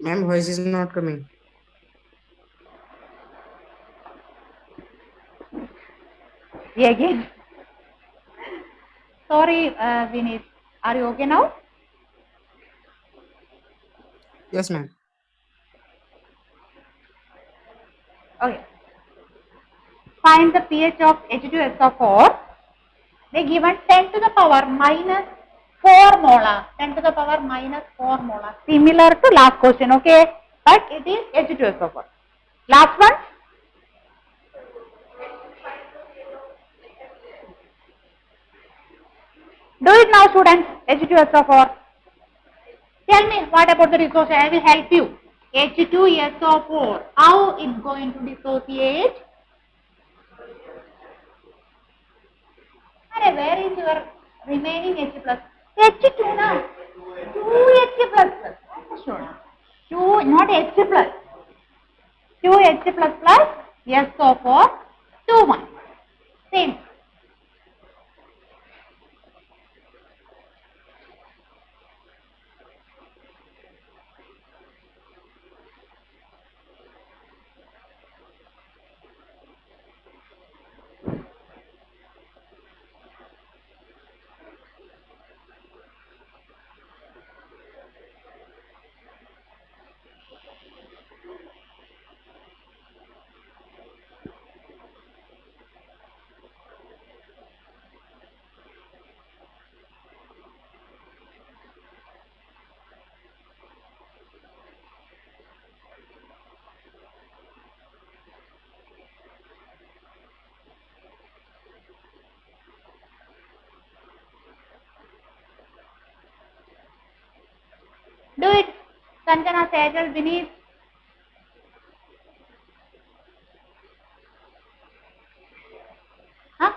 Ma'am, voice is not coming. Again. Sorry, Vineet. Are you okay now? Yes, ma'am. Okay. Find the pH of H2SO4. They given 10 to the power minus 4 molar. 10 to the power minus 4 molar. Similar to last question, okay? But it is H2SO4. Last one. Do it now, students. H2SO4. Tell me what about the dissociation? I will help you. H2SO4. How it's going to dissociate? Arey, where is your remaining H plus? H2 now. 2H plus plus. Sure. 2, not H plus. 2H plus plus SO4. 2, 1. Same. Do it. Sanjana, Sejal, Vineet. Huh?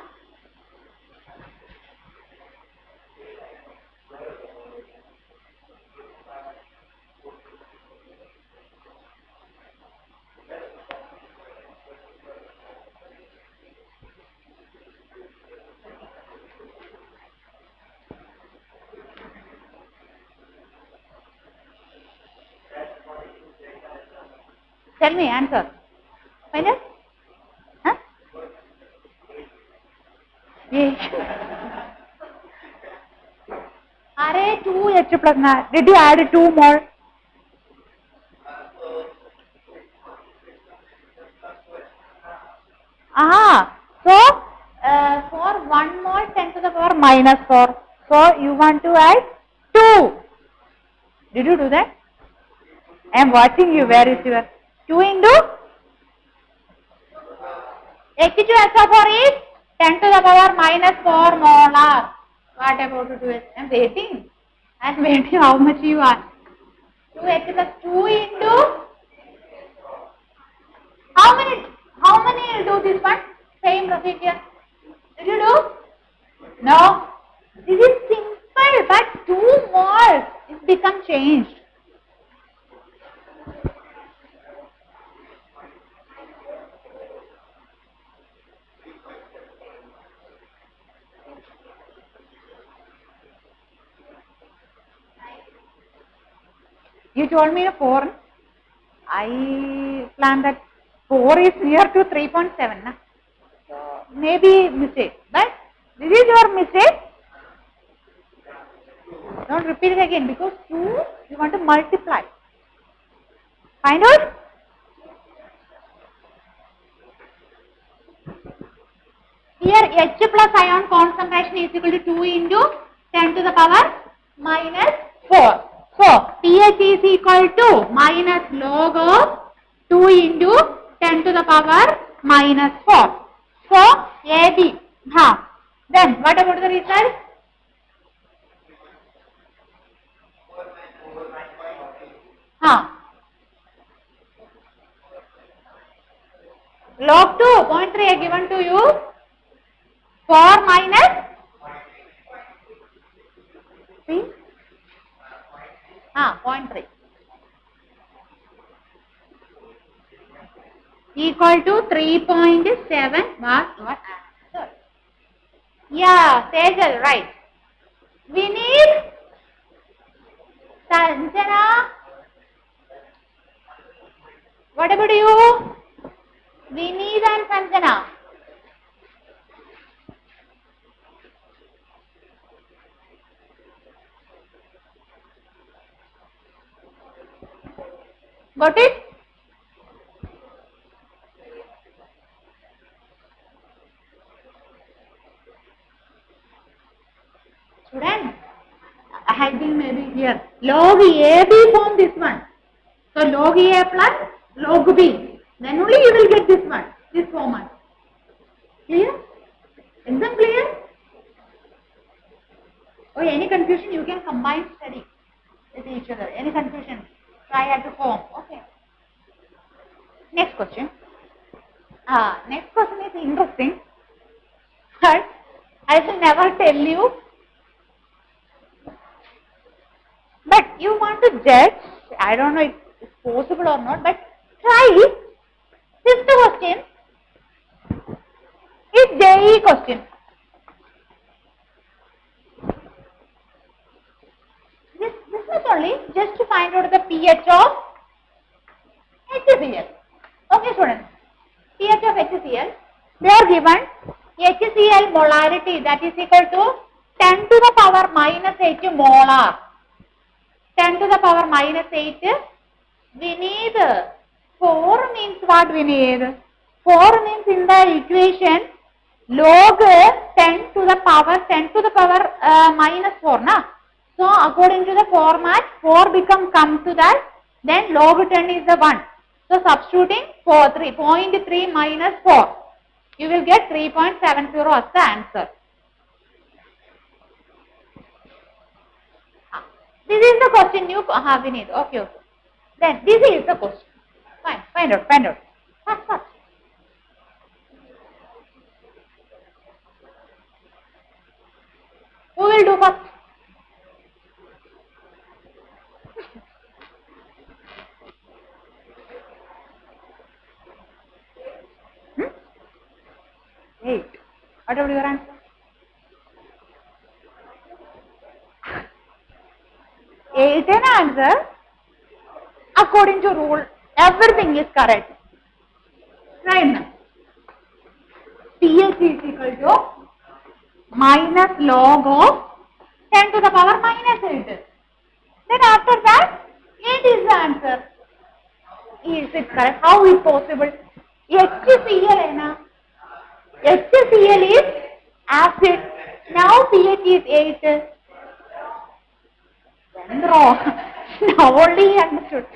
Tell me, answer. Final? Huh? Array 2H plus na. Did you add 2 more? Aha. So, for 1 more 10 to the power minus 4. So, you want to add 2. Did you do that? I am watching you. Where is your 2 into H2SO4 is 10 to the power minus 4 molar. What about to do it? I am waiting. I am waiting how much you are. 2H plus 2 into how many will do this one? Same procedure. Did you do? No. This is simple, but 2 moles. It become changed. You told me a 4. I planned that 4 is near to 3.7. Na? So maybe mistake. But this is your mistake. Don't repeat it again because 2 you want to multiply. Find out? Here H plus ion concentration is equal to 2 into 10 to the power minus 4. So pH is equal to minus log of 2 into 10 to the power minus 4. So AB. Then what about the result? Log 2.3 I given to you. 4 minus 3. 0.3 equal to 3.7 was your answer. Yeah, Sejal, right. We need Sanjana. What about you? Vineet and Sanjana. Got it? Student, I think maybe here. Log AB form this one. So log A plus log B. Then only you will get this one, this format. Clear? Exam clear? Or any confusion, you can combine study with each other. Any confusion, try at the form. Okay. Next question. Next question is interesting, but I will never tell you. But you want to judge. I don't know if it's possible or not, but try. Fifth question is JEE question. This is only just to find out the pH of HCl. Okay, students. pH of HCl. They are given HCl molarity, that is equal to 10 to the power minus 8 molar. 10 to the power minus 8. Vineet. 4 means what, Vineet? 4 means in the equation log 10 to the power minus 4. Na? So according to the format, 4 come to that, then log 10 is the 1. So substituting 3.3 minus 4, you will get 3.70 as the answer. This is the question you have in it. Okay. Then this is the question. Fine. Find out. Fast. Who will do first? Eight. What about your answer? 8 an answer. According to rule, everything is correct. Right now. pH is equal to minus log of 10 to the power minus 8. Then after that, 8 is the answer. Is it correct? How is possible? HCl is acid. Now pH is 8. Then wrong. Now only he understood.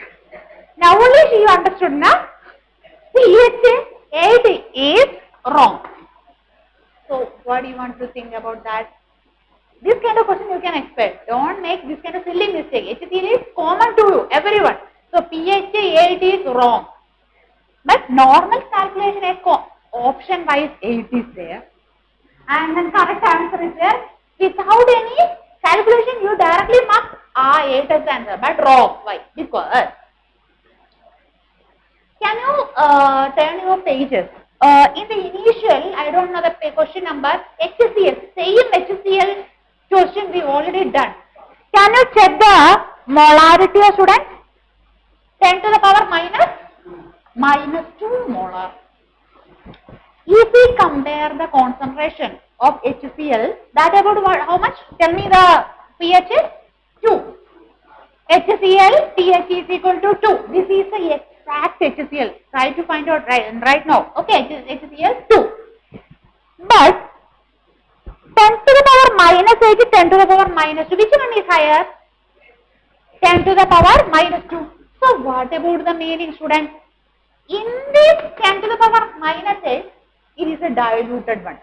Now only she understood, na? pH 8 is wrong. So what do you want to think about that? This kind of question you can expect. Don't make this kind of silly mistake. HCl is common to you, everyone. So pH 8 is wrong. But normal calculation is option wise 8 is there. And then correct answer is there. Without any calculation, you directly mark 8 as the answer. But wrong. Why? Because can you turn your pages? In the initial, I don't know the question number, HCl, same HCl question we already done. Can you check the molarity of students? 10 to the power minus 2 molar. If we compare the concentration of HCl, that about what, how much? Tell me the pH is 2. HCl pH is equal to 2. This is the exact HCl. Try to find out right now. Okay, HCl 2. But 10 to the power minus 8 is 10 to the power minus 2. Which one is higher? 10 to the power minus 2. So what about the meaning, students? In this 10 to the power minus 8, it is a diluted one.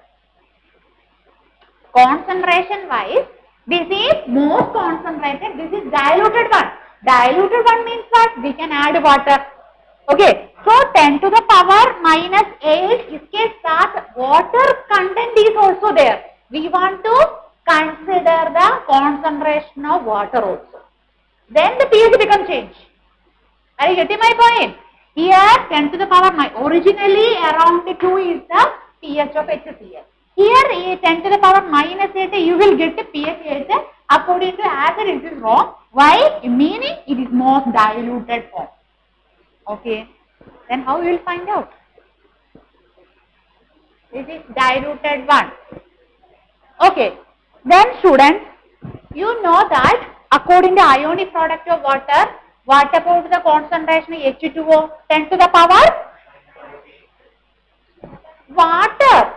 Concentration wise, this is more concentrated, this is diluted one. Diluted one means what? We can add water. Okay, so 10 to the power minus 8 is case that water content is also there. We want to consider the concentration of water also. Then the pH becomes changed. Are you getting my point? Here 10 to the power originally around 2 is the pH of HCl. Here 10 to the power minus 8 you will get the pH 8. According to acid it is wrong. Why? Meaning it is more diluted form. Okay. Then how you will find out? This is diluted one. Okay. Then students, you know that according to ionic product of water, what about the concentration H2O? 10 to the power? Water.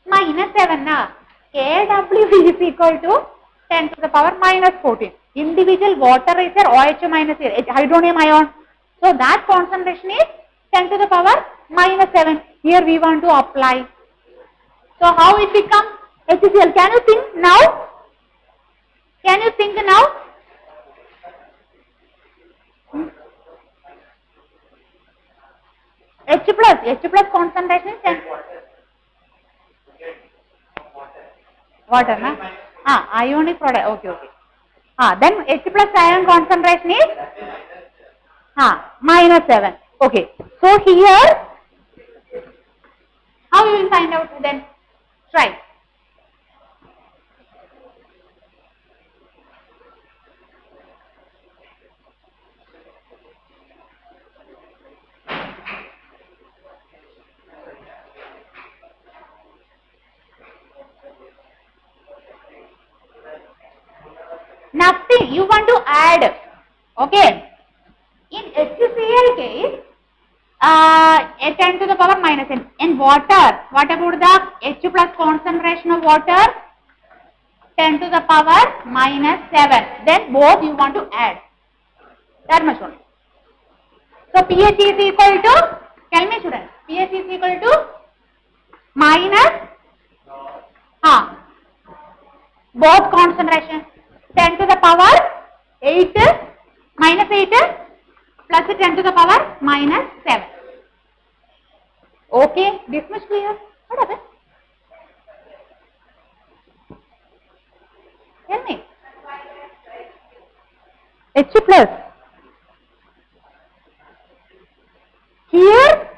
Minus 7 na. Kw is equal to 10 to the power minus 14. Individual water is there, OH minus hydronium ion. So that concentration is 10 to the power minus 7. Here we want to apply. So how it becomes HCl? Can you think now? Can you think now? H plus concentration is 10. Water, na? Ionic product. Okay. Then H plus ion concentration is minus 7. Okay. So here, how you will find out then? Try. Nothing. You want to add. Okay. In HCl case, 10 to the power minus 10. In water, what about the H plus concentration of water? 10 to the power minus 7. Then both you want to add. That much only. So pH is equal to, tell me students, pH is equal to minus, both concentration. 10 to the power 8 minus 8 plus 10 to the power minus 7. Okay, this much clear. What happened? Tell me. H plus. Here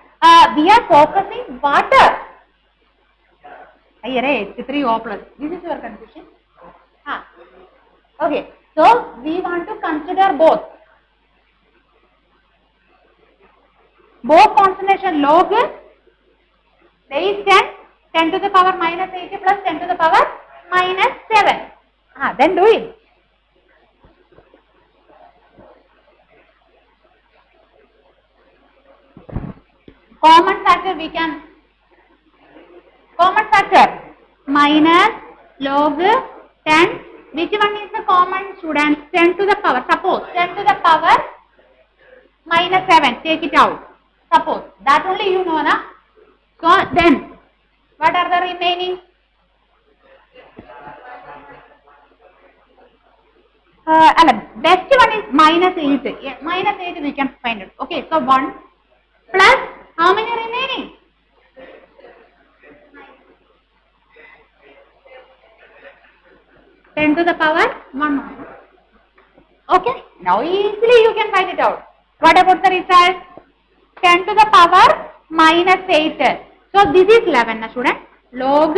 we are focusing water. Here H3O plus. This is your confusion. Okay, so we want to consider both. Both concentration log there is 10 to the power minus 80 plus 10 to the power minus 7. Then do it. Common factor we can. Common factor minus log 10. Which one is the common students? 10 to the power. Suppose 10 to the power minus 7. Take it out. Suppose. That only you know, na? So then, what are the remaining? Best one is minus 8. Yeah, minus 8 we can find it. Okay, so 1 plus how many remaining? Ten to the power 1. Okay, now easily you can find it out. What about the result? 10 to the power minus 8. So this is 11, na student. Log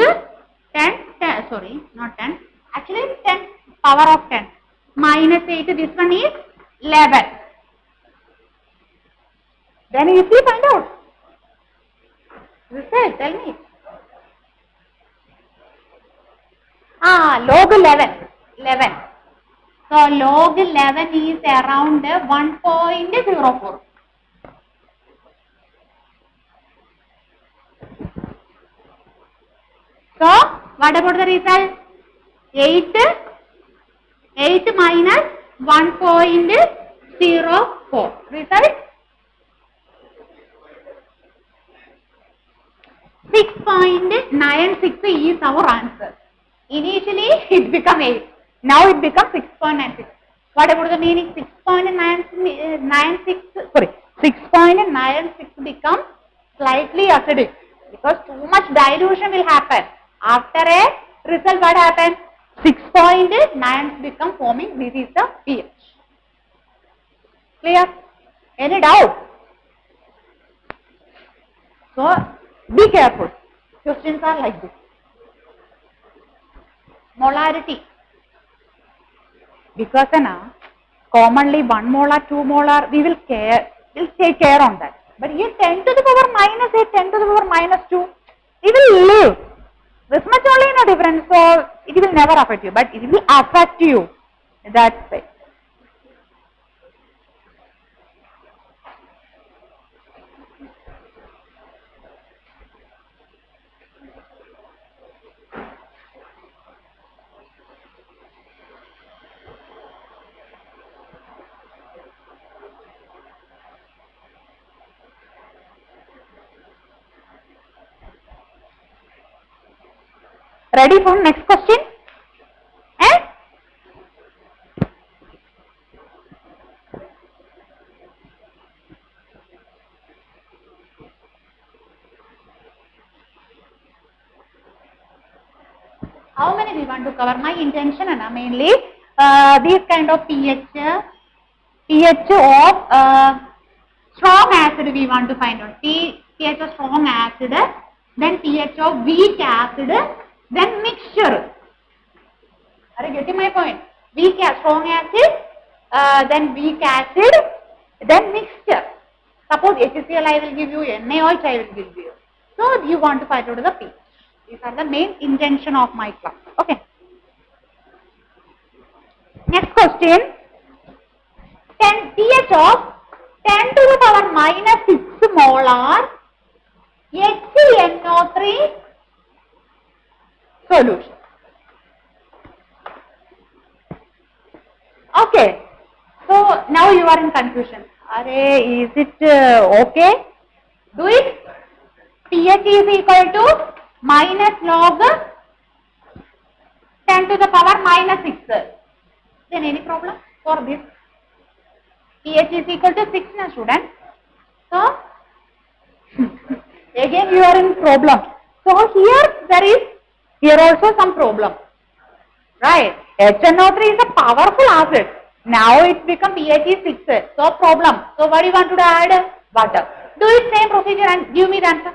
10, sorry, not 10. Actually 10 power of 10 minus 8. This one is 11. Then easily find out. Result, tell me. Log 11. So log 11 is around 1.04. So what about the result? 8 minus 1.04. Result 6.96 is our answer. Initially it became 8. Now it becomes 6.96. What about the meaning? 6.96 becomes slightly acidic because too much dilution will happen. After a result, what happens? 6.9 become forming. This is the pH. Clear? Any doubt? So be careful. Questions are like this. Molarity. Because commonly 1 molar, 2 molar, we will will take care on that. But here 10 to the power minus 8, 10 to the power minus 2, it will live. This much only no difference, so it will never affect you, but it will affect you. That's it. Ready for next question? Eh? How many we want to cover? My intention and mainly these kind of pH of strong acid we want to find out. pH of strong acid, then pH of weak acid, then mixture. Are you getting my point? Strong acid, then weak acid, then mixture. Suppose HCl I will give you, NaOH I will give you. So you want to find out the pH. These are the main intention of my class. Okay. Next question. pH of 10 to the power minus 6 molar HNO3 solution. Okay. So now you are in confusion. Is it okay? Do it. pH is equal to minus log 10 to the power minus 6. Then any problem for this? pH is equal to 6 na student. So again you are in problem. So here also some problem. Right. HNO3 is a powerful acid. Now it become pH is 6. So problem. So what do you want to add? Water. Do it same procedure and give me the answer.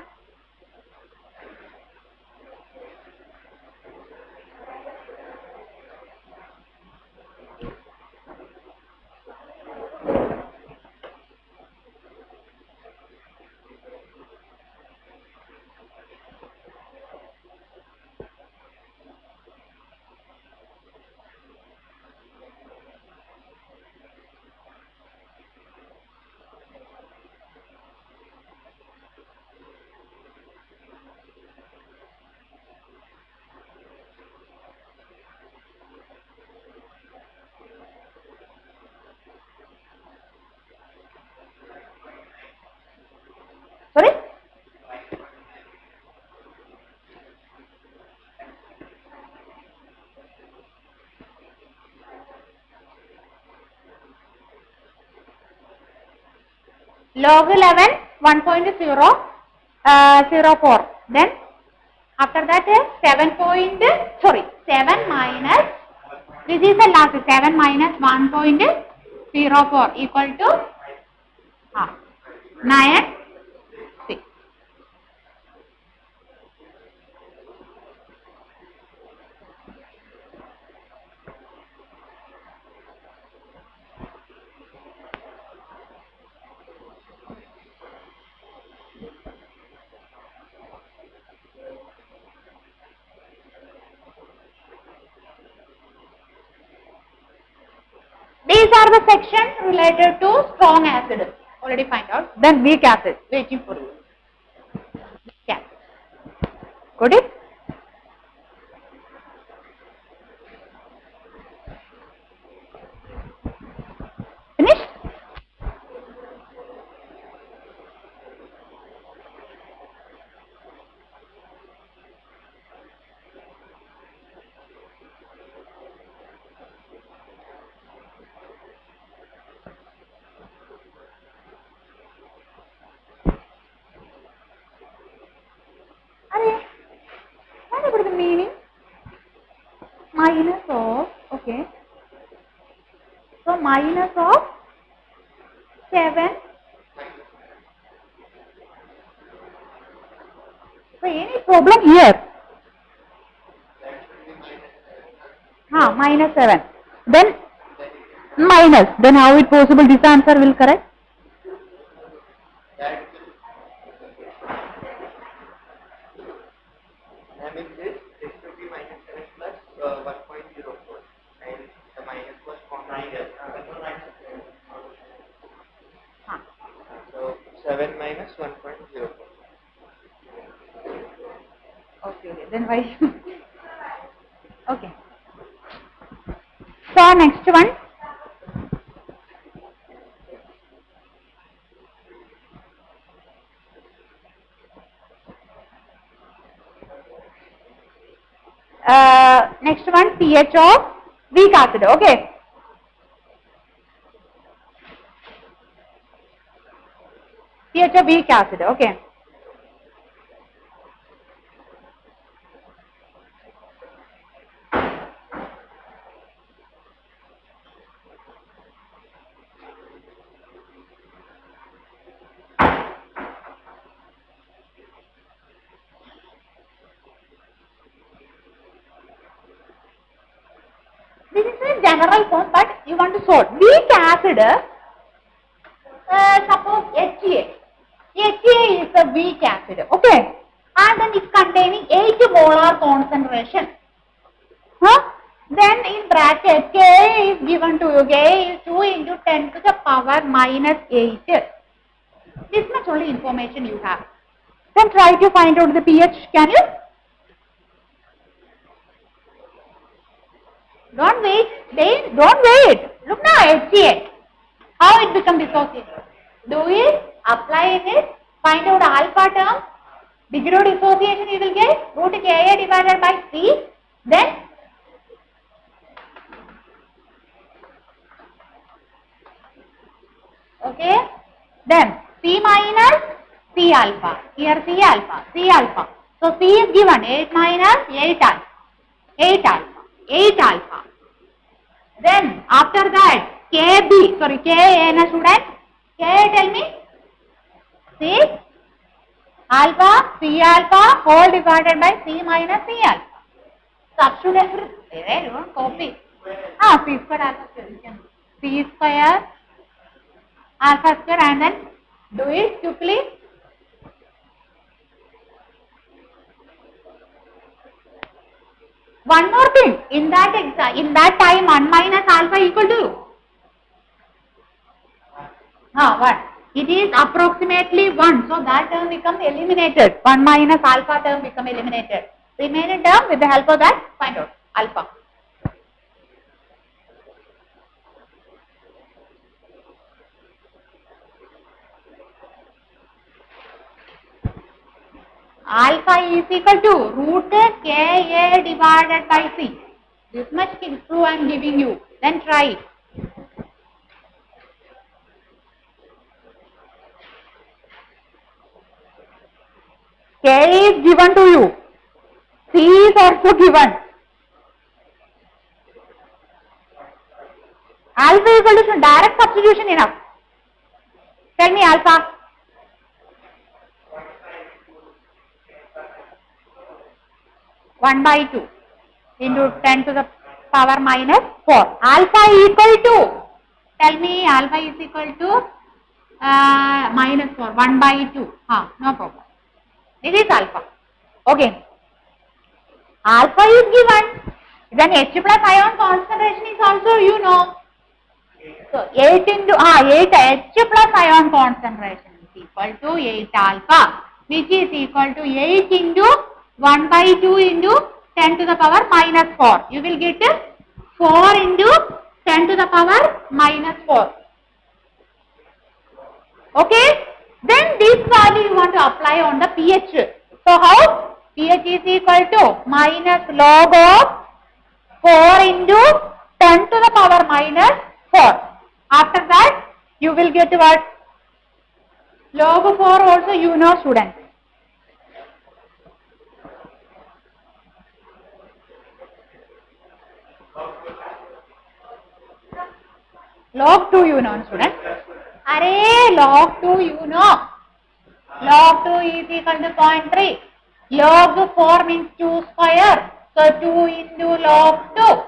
Sorry? Log 11 1.004. Then after that 7 minus, this is the last 7 minus 1.04 equal to 9. These are the sections related to strong acid. Already find out. Then weak acid. Waiting for you. Weak acid. Got it? Finished? What about the meaning? Minus of, okay. So minus of 7. So any problem here? Minus 7. Then minus. Then how it possible this answer will correct? Then why? Okay. So next one. Next one, pH of weak acid. Okay. pH of weak acid. Okay. This is a general form, but you want to solve. Weak acid, suppose HA. HA is a weak acid, okay? And then it's containing 8 molar concentration. Huh? Then in bracket, K is given to you. K is 2 into 10 to the power minus 8. This much only information you have. Then try to find out the pH, can you? Don't wait. Don't wait. Look now, HCl. How it becomes dissociated? Do it, apply it, find out alpha term, degree of dissociation you will get root Ka divided by C. Then okay. Then C minus C alpha. Here C alpha. C alpha. So C is given 8 minus 8 alpha. 8 alpha. 8 alpha. Then after that KB, sorry, Ka na student. Ka tell me. C alpha, C alpha whole divided by C minus C alpha. Substitute everything. Don't copy. C square alpha square. C square alpha square and then do it quickly. One more thing, in that time 1 minus alpha equal to 1. It is approximately 1, so that term becomes eliminated. 1 minus alpha term become eliminated. Remaining term with the help of that find out alpha. Alpha is equal to root Ka divided by C. This much is true I am giving you. Then try it. K is given to you. C is also given. Alpha is equal to direct substitution enough. Tell me alpha. One by 2 into 10 to the power minus 4. Alpha equal to, tell me alpha is equal to minus 4. 1 by 2. No problem. It is alpha. Okay. Alpha is given. Then H plus ion concentration is also you know. So 8 into 8 H plus ion concentration is equal to 8 alpha, which is equal to 8 into 1 by 2 into 10 to the power minus 4. You will get 4 into 10 to the power minus 4. Okay? Then this value you want to apply on the pH. So how? pH is equal to minus log of 4 into 10 to the power minus 4. After that, you will get what? Log of 4 also you know students. Log 2 you know students. Array log 2 you know. Log 2 is equal to 0.3. Log 4 means 2 square. So 2 into log 2.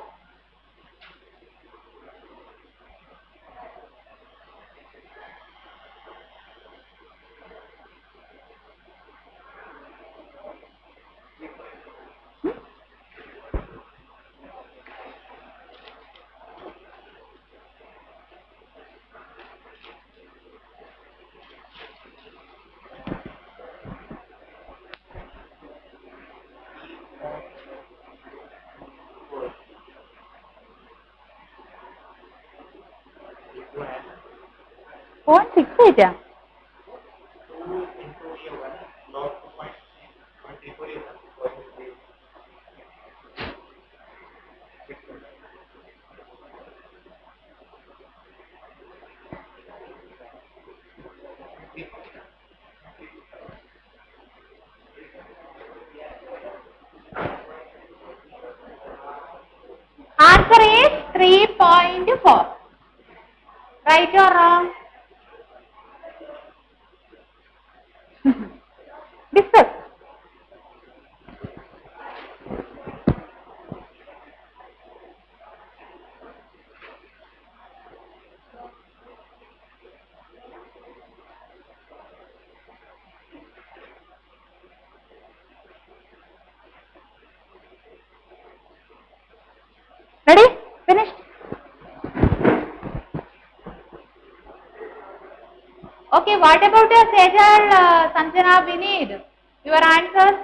0.68. Answer is 3.4. Right or wrong? Discuss. Ready? Finished? Okay, what about your Sejal, Sanjana, Vinod? Your answers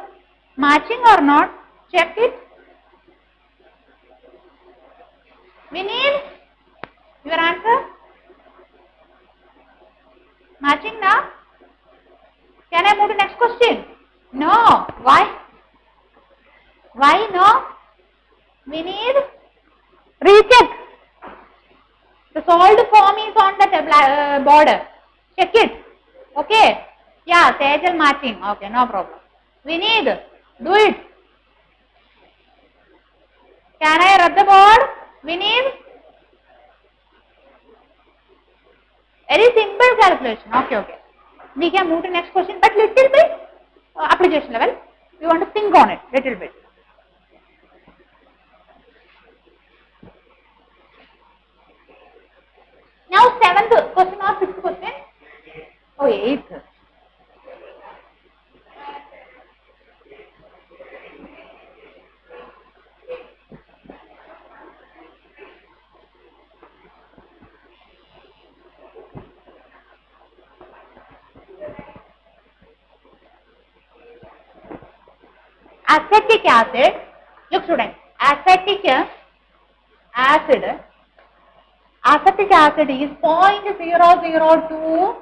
matching or not? Check it. Vinod, your answer? Matching now? Can I move to next question? No. Why? Why no? Vinod, recheck. The solved form is on the border. Check it. Okay. Yeah, Sejal matching. Okay, no problem. Vinod, do it. Can I rub the board? Vinod? Very simple calculation. Okay. We can move to next question, but little bit application level. We want to think on it little bit. Now 7th question or 6th question? Oh, 8th. Acetic acid, look student, acetic acid is 0.002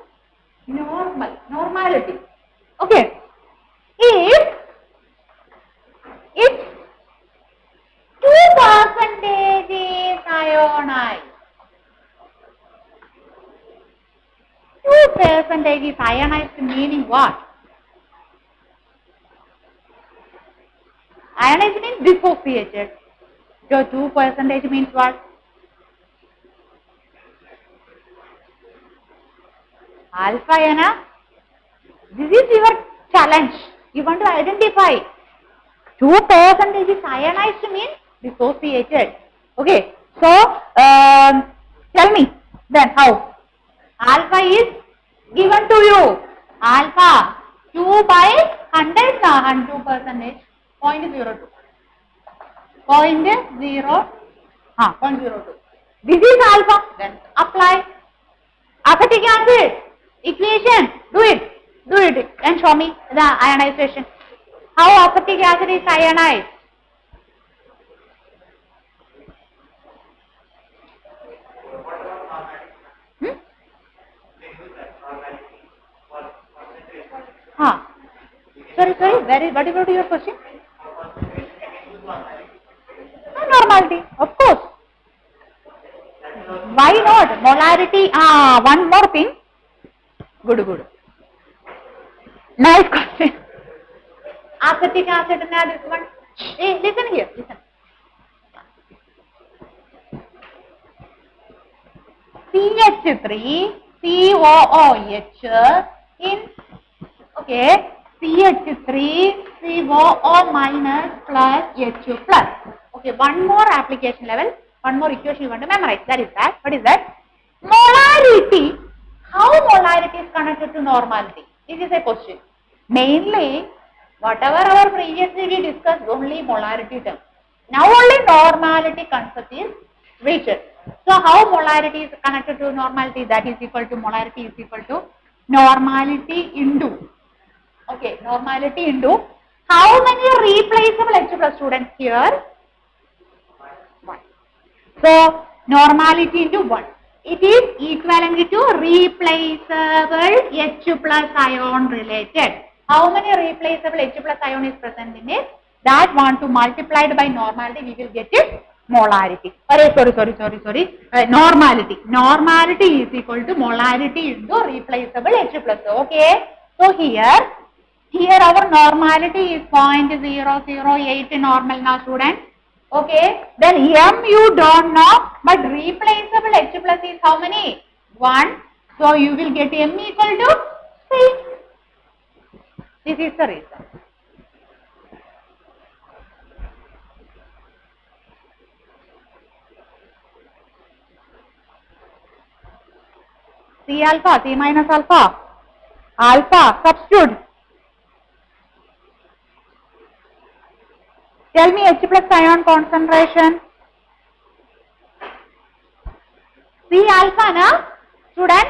normality. Okay. If it's 2% is ionized, 2% is ionized meaning what? Ionized means dissociated. So 2% means what? Alpha, Yana. This is your challenge. You want to identify. 2% is ionized means dissociated. Okay. So, tell me then how? Alpha is given to you. Alpha 2 by 100 and 2%. 0.02. 0.02. This is alpha. Then apply. Acetic acid equation. Do it and show me the ionization. How acetic acid is ionized? Sorry. What is your question? Normality, of course. Why not? Molarity. One more thing. Good. Nice question. Acetic acid and this one. Hey, listen here. CH3, COOH in, okay, CH3, COO minus plus H plus. Okay, one more application level, one more equation you want to memorize. That is that. What is that? Molarity. How molarity is connected to normality? This is a question. Mainly, whatever our previously we discussed, only molarity term. Now only normality concept is reached. So how molarity is connected to normality? That is equal to molarity is equal to normality into. Okay, normality into how many replaceable H plus students here? 1. So normality into 1. It is equivalent to replaceable H plus ion related. How many replaceable H plus ion is present in it? That one to multiplied by normality, we will get it molarity. Sorry. Normality. Normality is equal to molarity into replaceable H plus. Okay. So here our normality is 0.008 normal now, students. Okay, then M you don't know, but replaceable H plus is how many? 1. So you will get M equal to 6. This is the reason. C alpha, C minus alpha, alpha, substitute. Tell me H plus ion concentration. C alpha, na? Student?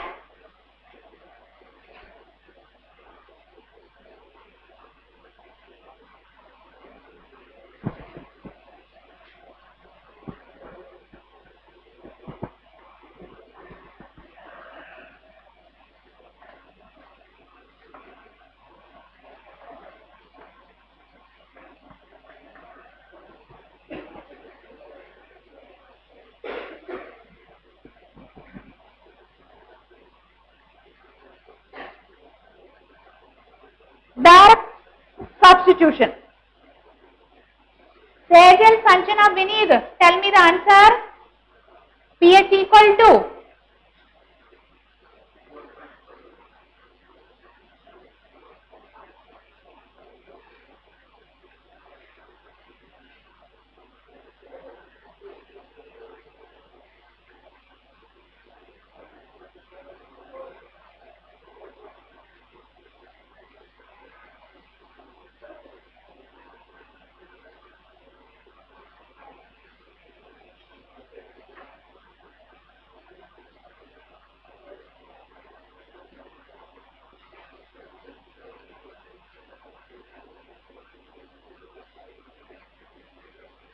Direct substitution. Sejal Sanchana Vineet, tell me the answer. pH equal to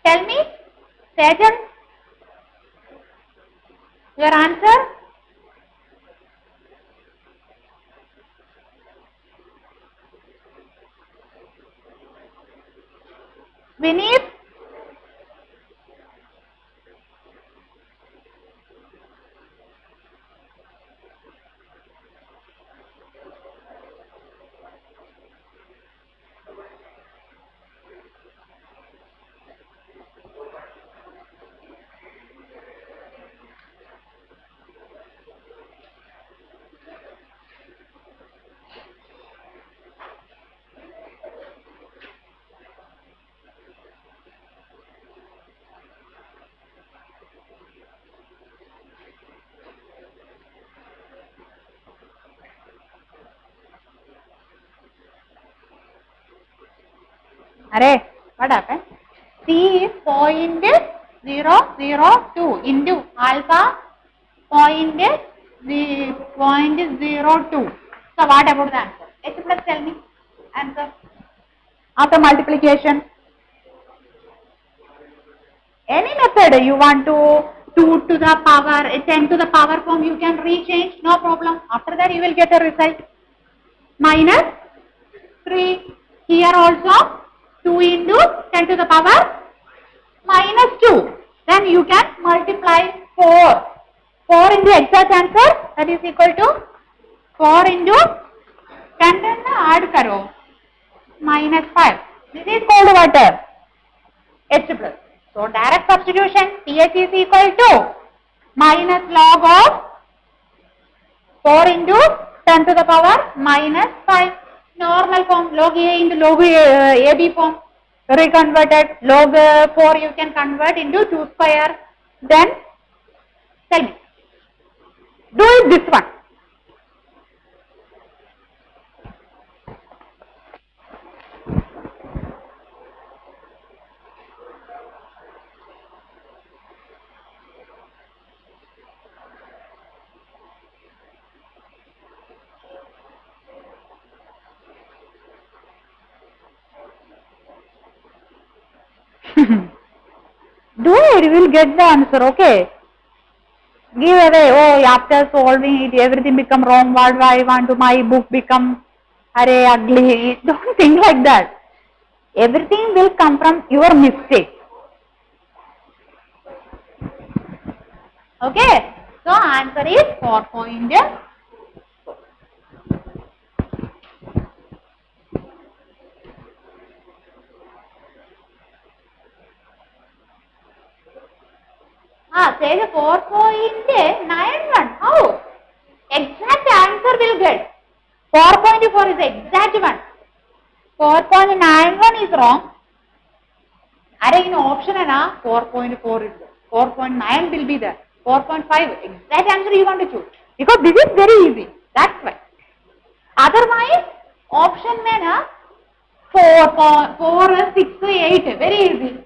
tell me, Sejal, your answer? Vineet? Array, what happened? C is 0.002 into alpha 0.02. So what about the answer? H plus, tell me answer. After multiplication. Any method you want to 2 to the power, 10 to the power form, you can rechange, no problem. After that you will get a result. Minus 3. Here also 2 into 10 to the power minus 2. Then you can multiply 4. 4 into exact answer, that is equal to 4 into 10 add karo. Minus 5. This is called what? H plus. So direct substitution, pH is equal to minus log of 4 into 10 to the power minus 5. Normal form, log A into log AB form. Reconverted, log 4 you can convert into 2 square. Then, tell me, do it this one. Do it, you will get the answer, okay? give away. Oh, after solving it, everything become wrong. What do I want to my book become ugly? Don't think like that. Everything will come from your mistake. Okay. So answer is 4.4. Say the 4.91. How? Exact answer will get. 4.4 is the exact one. 4.91 is wrong. In option 4.4 is there. 4.9 will be there. 4.5 exact answer you want to choose. Because this is very easy. That's why. Otherwise, option में 4, 6, 8 very easy.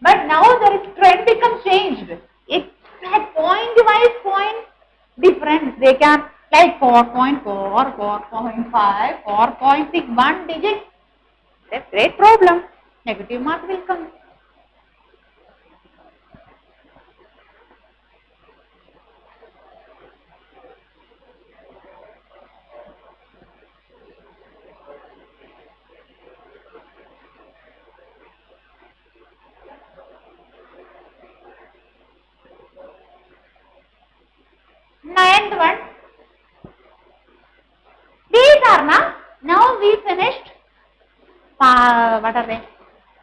But now the trend becomes changed. Exact point-wise point difference. They can like 4.4, 4.5, 4.6, one digit. That's great problem. Negative mark will come. Ninth one. These are now we finished. What are they?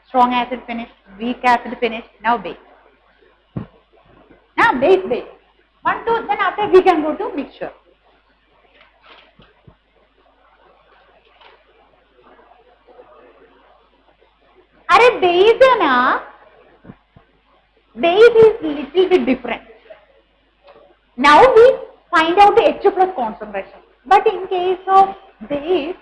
Strong acid finished, weak acid finished. Now base. Now base. 1, 2. Then after we can go to mixture. Base is little bit different. Now we find out the H plus concentration. But in case of base,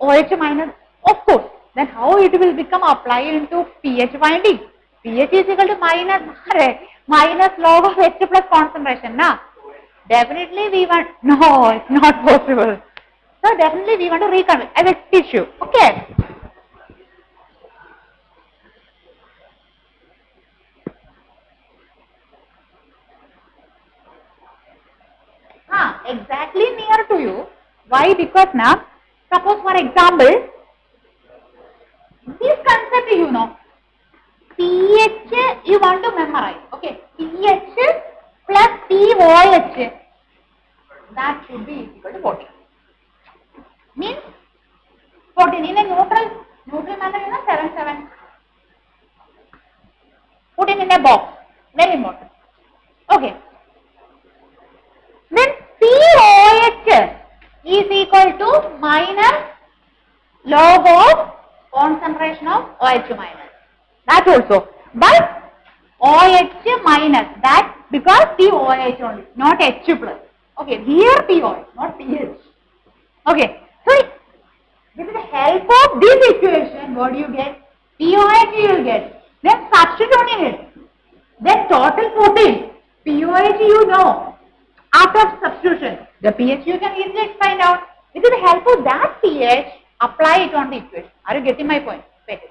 OH minus, of course, then how it will become applied into pH binding? pH is equal to minus log of H plus concentration. Definitely we want, no, it's not possible. So definitely we want to reconvert as a tissue. Okay. Exactly near to you. Why? Because suppose for example, this concept you know, pH you want to memorize. Okay, pH plus POH, that should be equal to 14. Means 14 in a neutral manner, 7. Put it in a box. Very important. Okay. Then POH is equal to minus log of concentration of OH minus. That also. But OH minus, that because POH only, not H plus. Okay, here POH, not pH. Okay, so with the help of this equation, what do you get? POH you will get. Then substitute in it. Then total 14. POH you know. After substitution, the pH you can easily find out. With the help of that pH, apply it on the equation. Are you getting my point? Wait.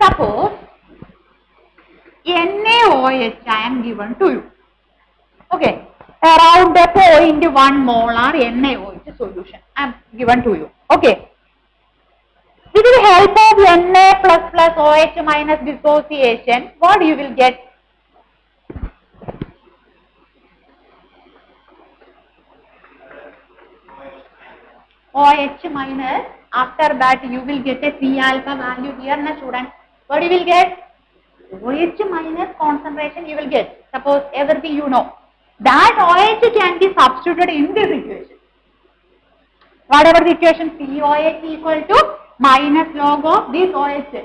Suppose NaOH I am given to you. Okay, around 0.1 molar NaOH solution I am given to you. Okay. With the help of Na plus OH minus dissociation, what you will get? OH minus, after that you will get a C alpha value here na student. What you will get? OH minus concentration you will get. Suppose everything you know. That OH can be substituted in this equation. Whatever the equation, POH equal to minus log of this OH.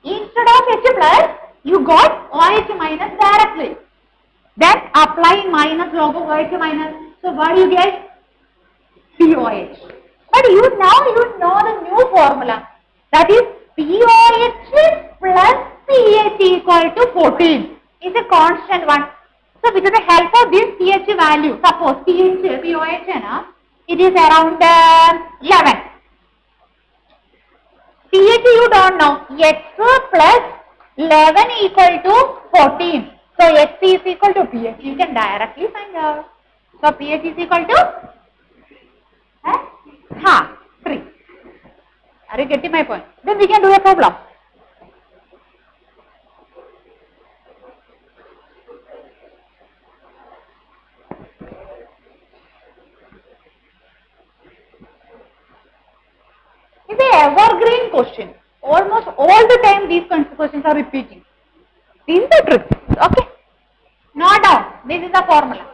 Instead of H plus, you got OH minus directly. Then applying minus log of OH minus. So what do you get? POH. But you know the new formula. That is POH plus pH equal to 14. Is a constant one. So with the help of this pH value, suppose POH, it is around 11. pH you don't know. X plus 11 equal to 14. So Hc is equal to pH. You can directly find out. So pH is equal to 3. Are you getting my point? Then we can do a problem. It's an evergreen question. Almost all the time these kinds of questions are repeating. This is the trick. Okay. Note down. This is the formula.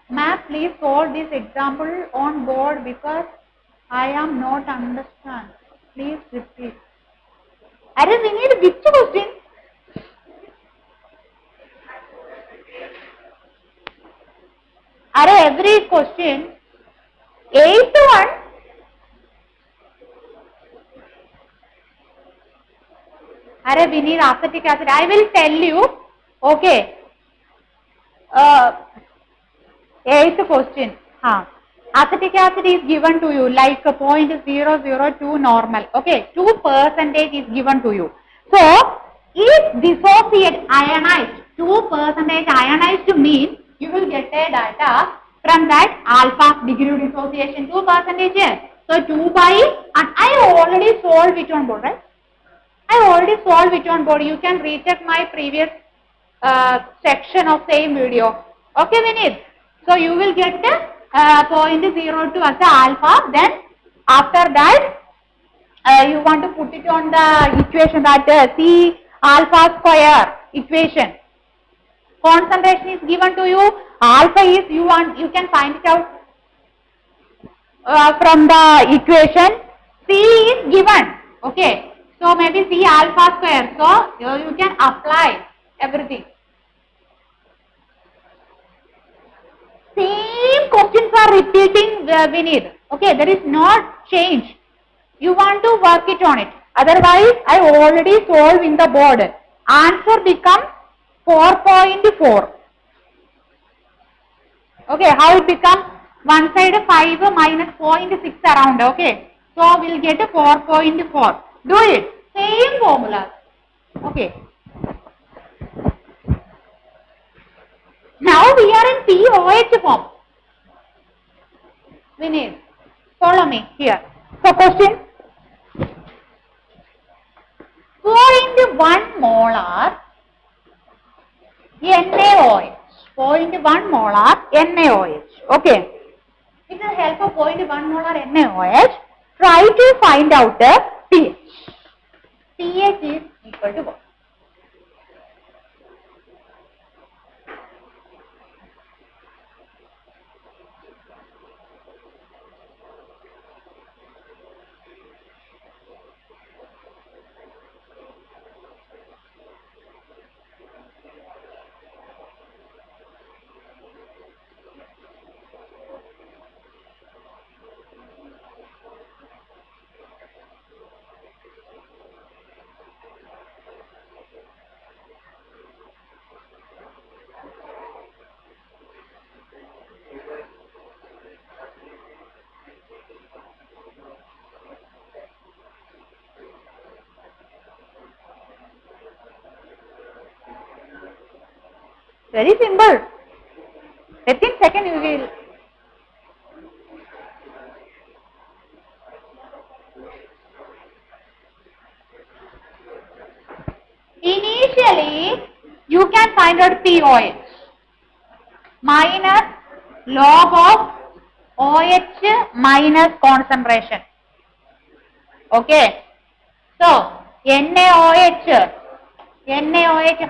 Ma'am, please solve this example on board because I am not understand. Please repeat. Arey, we need which question? Arey, every question. 8 1. Arey, we need acetic acid. I will tell you. Okay. 8th question. Acetic acid is given to you like 0.002 normal. Okay. 2% is given to you. So, if dissociate ionized, 2% ionized means you will get a data from that alpha degree of dissociation 2%. So, 2 by, and I already solved it on board, right? I already solved it on board. You can recheck my previous section of same video. Okay, Vinith? So you will get 0.02 as a alpha. Then after that, you want to put it on the equation that C alpha square equation. Concentration is given to you. Alpha is you can find it out from the equation. C is given. Okay. So maybe C alpha square. So you can apply everything. Same questions are repeating, Vinith. Okay, there is not change. You want to work it on it. Otherwise, I already solved in the board. Answer becomes 4.4. Okay, how it becomes? One side 5 minus 0.6 around. Okay, so we'll get a 4.4. Do it. Same formula. Okay. Now we are in POH form. Vinith, follow me here. So question. 0.1 molar NaOH. 0.1 molar NaOH. Okay. With the help of 0.1 molar NaOH, try to find out the pH. pH is equal to what? Very simple. Within second you will. Initially, you can find out POH minus log of OH minus concentration. Okay. So, NaOH,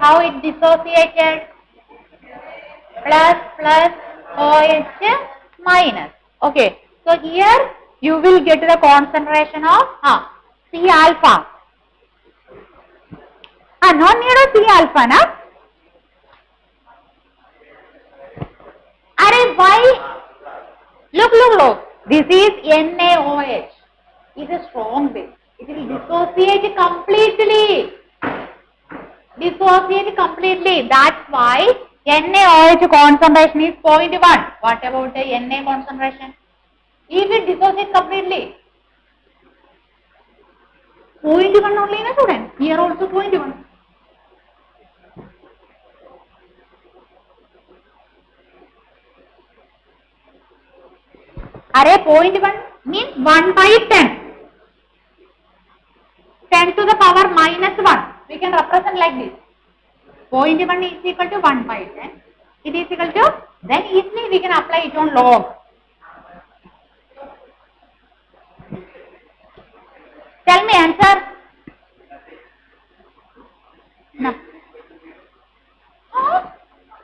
how it dissociated? Plus OH minus. Okay. So here you will get the concentration of C alpha. No need of C alpha, na? Arey, why? Look. This is NaOH. It is a strong base. It will dissociate completely. That's why NaOH concentration is 0.1. What about the Na concentration? If it dissociates completely, 0.1 only, na student? Here also 0.1. Array 0.1 means 1 by 10. 10 to the power minus 1. We can represent like this. 0.1 is equal to 1 by 10. It is equal to, then easily we can apply it on log. Tell me answer. No.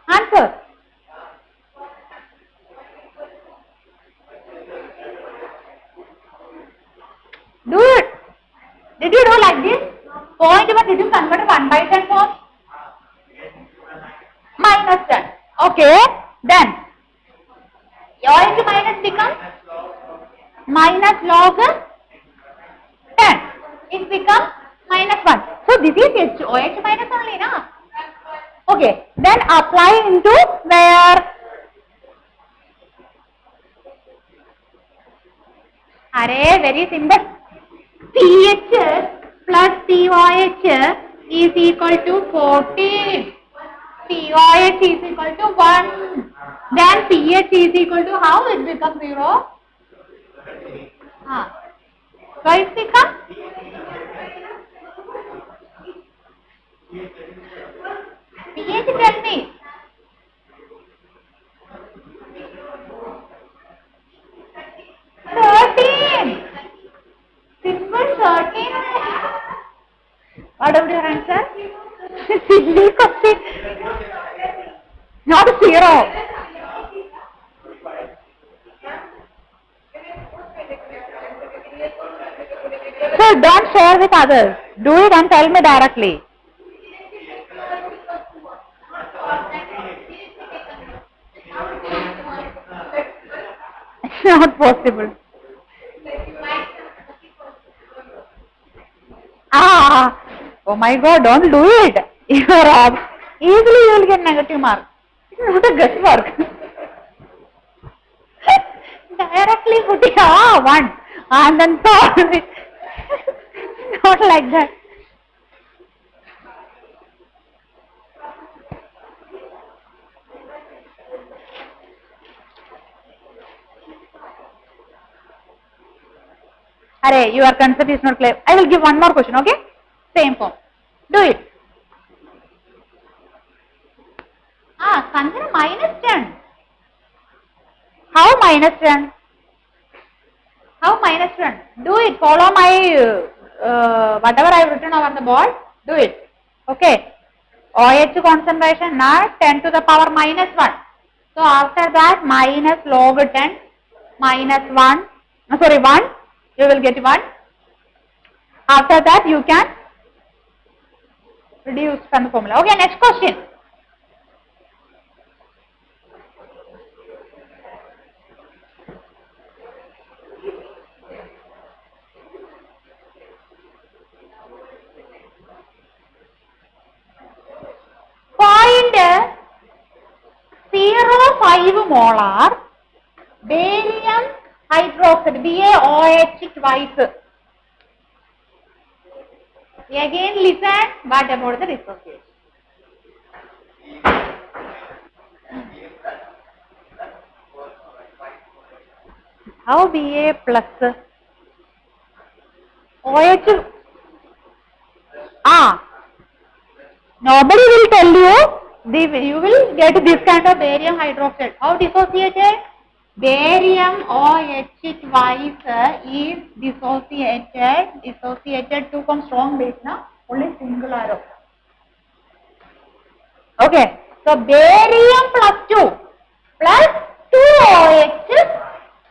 Answer. Do it. Did you do like this? 0.1 did you convert 1 by 10 form? Minus 10. Okay. Then OH minus becomes minus log 10. It becomes minus 1. So this is OH minus only, na? Okay. Then apply into where? Array very simple. pH plus POH is equal to 14. POH is equal to 1. Then pH is equal to how? It becomes 0. So it becomes pH, tell me. Simple 13. What would your answer? Silly question. Not 0. So don't share with others. Do it and tell me directly. It's not possible. Oh my God, don't do it. You are wrong. Easily you will get negative mark. It's not a guesswork. Directly put it, 1. And then solve it. Not like that. Array, your concept is not clear. I will give one more question, okay? Same form. Do it. Consider minus 10. How minus 10? How minus 10? Do it. Follow my, whatever I have written over the board. Do it. Okay. OH concentration now 10 to the power minus 1. So after that minus log 10 minus 1. Sorry, 1. You will get 1. After that you can reduce from the formula. Okay, next question. Find 0.5 molar barium hydroxide, BaOH twice. Again listen, what about the dissociation? How Ba plus OH? Nobody will tell you, you will get this kind of barium hydroxide. How dissociated? Barium OH twice is dissociated to come strong base, na? Only single arrow. Okay, so barium plus 2 plus 2 OH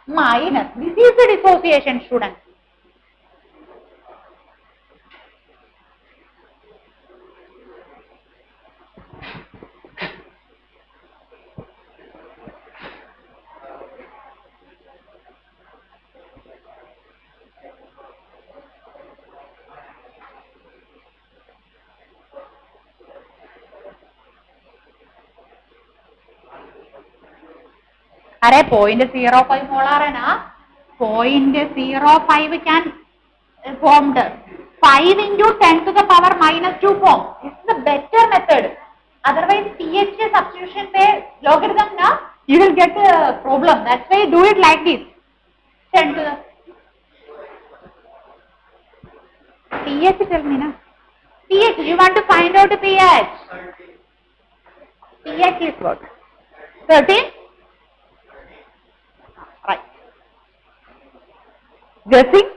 minus. This is the dissociation, students. Array 0.05 molar and 0.05 can formed 5 into 10 to the power minus 2 form. This is the better method. Otherwise pH substitution पे logarithm na, you will get a problem. That's why do it like this. 10 to the pH, tell me na. pH, you want to find out the pH. pH is what? 13? Right. Guessing?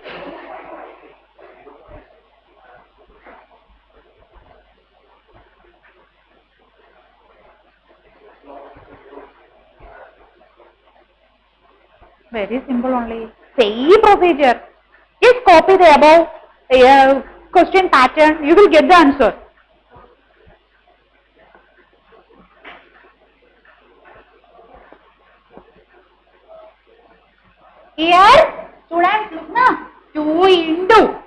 Very simple only. Same procedure. Just copy the above question pattern. You will get the answer. Here, students, look na. 2 into.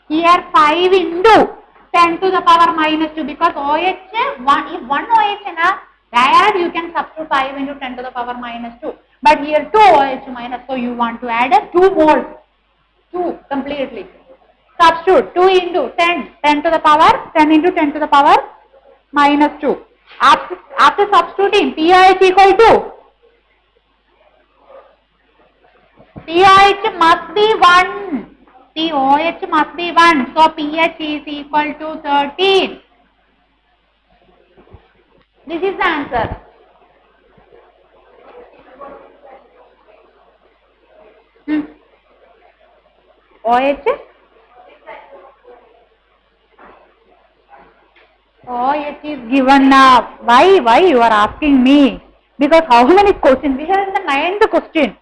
Here 5 into 10 to the power minus 2 because OH, if one OH na, there you can substitute 5 into 10 to the power minus 2. But here 2 OH minus, so you want to add 2 moles. 2 completely. Substitute 2 into 10, 10 to the power, 10 into 10 to the power minus 2. After substituting, pH equal to, pH must be 1. pOH must be 1. So pH is equal to 13. This is the answer. OH? OH is given now. Why you are asking me? Because how many questions? We have in the 9th question.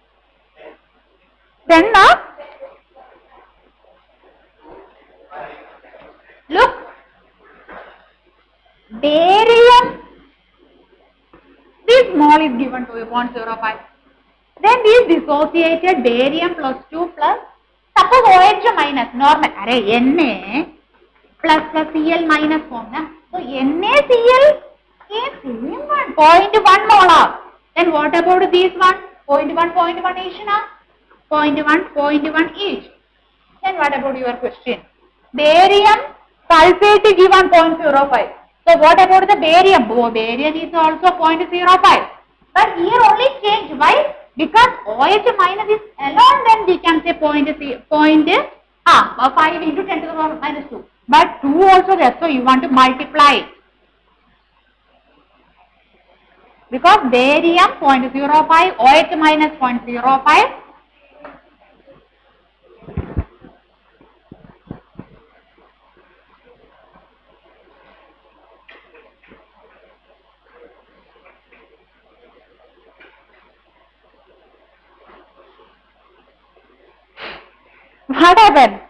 Then now, look, barium, this mole is given to you 0.05. Then this dissociated barium plus 2 plus, suppose OH minus, normal, array, Na plus Cl minus form. Na? So NaCl is same one, 0.1 molar. Then what about this one? 0.1 each na? 0.1 each. Then what about your question? Barium sulfate is given 0.05. So what about the barium? Oh, barium is also 0.05. But here only change. Why? Because OH minus is alone, then we can say 5 into 10 to the power minus 2. But 2 also there, so you want to multiply. Because barium 0.05, OH minus 0.05. What happened?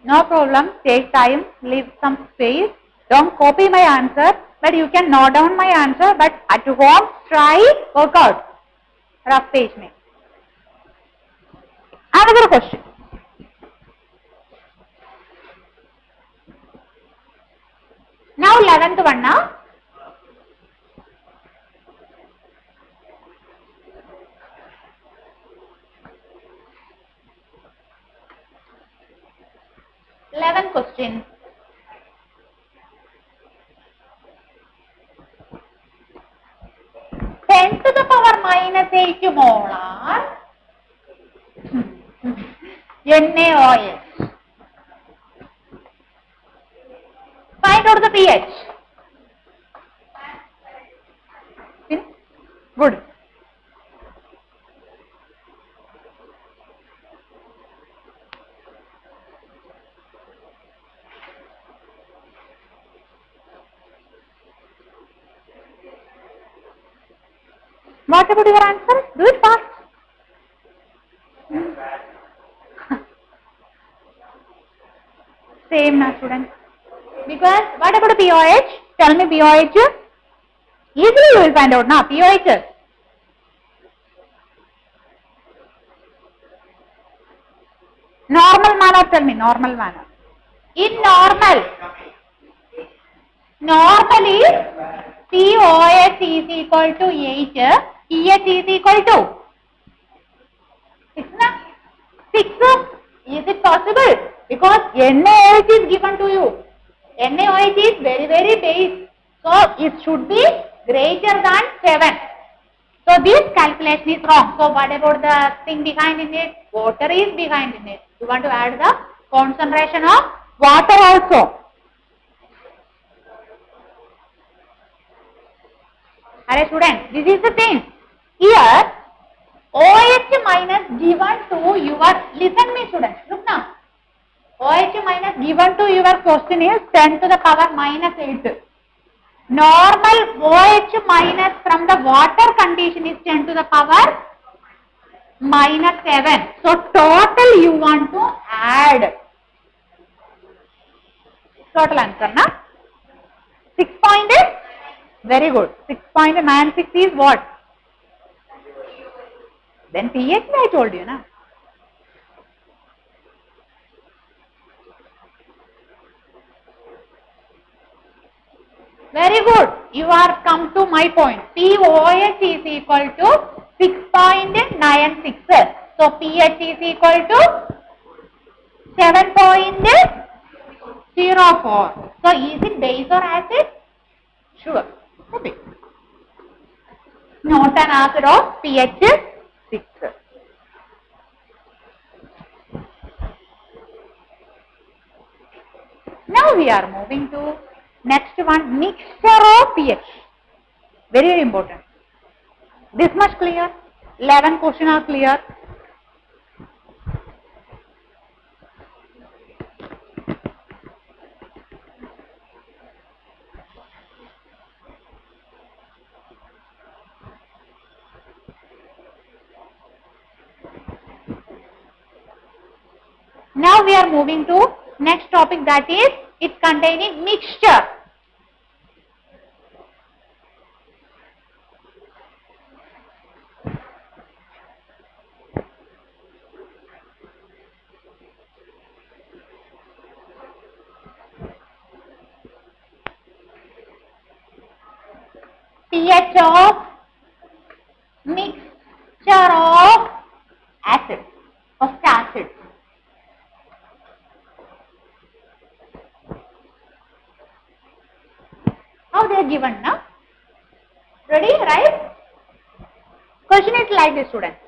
No problem. Take time. Leave some space. Don't copy my answer, but you can note down my answer. But at home, try work out. Rough page me. Another question. Now 11th one now. Question. Ten to the power minus 8 molar NaOH. Find out the pH. Good. What about your answer? Do it fast. Same na students. Because what about pOH? Tell me pOH. Easily you will find out na pOH. Normal manner, tell me normal manner. In normal, normally pOH is equal to 8, pH is equal to 6 na? 6. Is it possible? Because NaOH is given to you. NaOH is very base. So it should be greater than 7. So this calculation is wrong. So what about the thing behind in it? Water is behind in it. You want to add the concentration of water also. Alright students, this is the thing. Here OH minus given to your, listen me students, look now. OH minus given to your question is 10 to the power minus 8. Normal OH minus from the water condition is 10 to the power minus 7. So total you want to add. Total answer na? 6.8? Very good. 6.96 is what? Then pH I told you na. Very good. You are come to my point. pOH is equal to 6.96. So pH is equal to 7.04. So is it base or acid? Sure. Okay. Not an acid of pH 6. Now we are moving to next one, mixture of pH. Very, very important. This much clear? 11 questions are clear. Now we are moving to next topic, that is it containing mixture. pH of mixture of acid, of acid. How they are given now? Ready, right? Question is like this, students.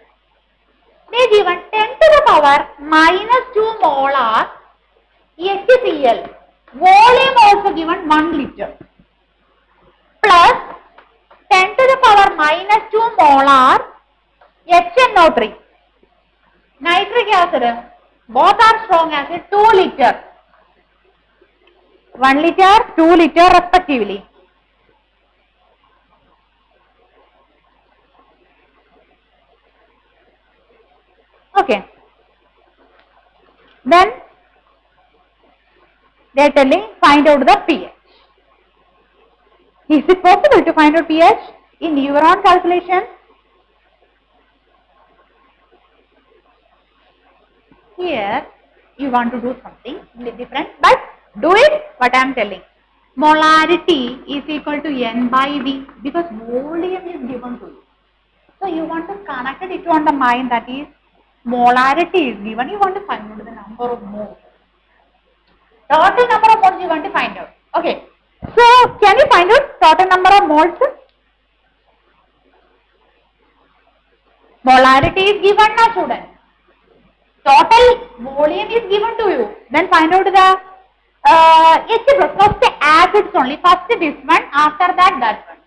They are given 10 to the power minus 2 molar HCl. Volume also given 1 liter. Plus 10 to the power minus 2 molar HNO3. Nitric acid. Both are strong acid, 2 liter. 1 liter, 2 liter respectively. Okay. Then they are telling find out the pH. Is it possible to find out pH in your own calculation? Here you want to do something different, but do it what I am telling. Molarity is equal to N by V because volume is given to you. So you want to connect it on the mind, that is molarity is given. You want to find out the number of moles. Total number of moles you want to find out. Okay. So can you find out total number of moles? Molarity is given now, students. Total volume is given to you. Then find out the H plus. First the acids only. First this one. After that one.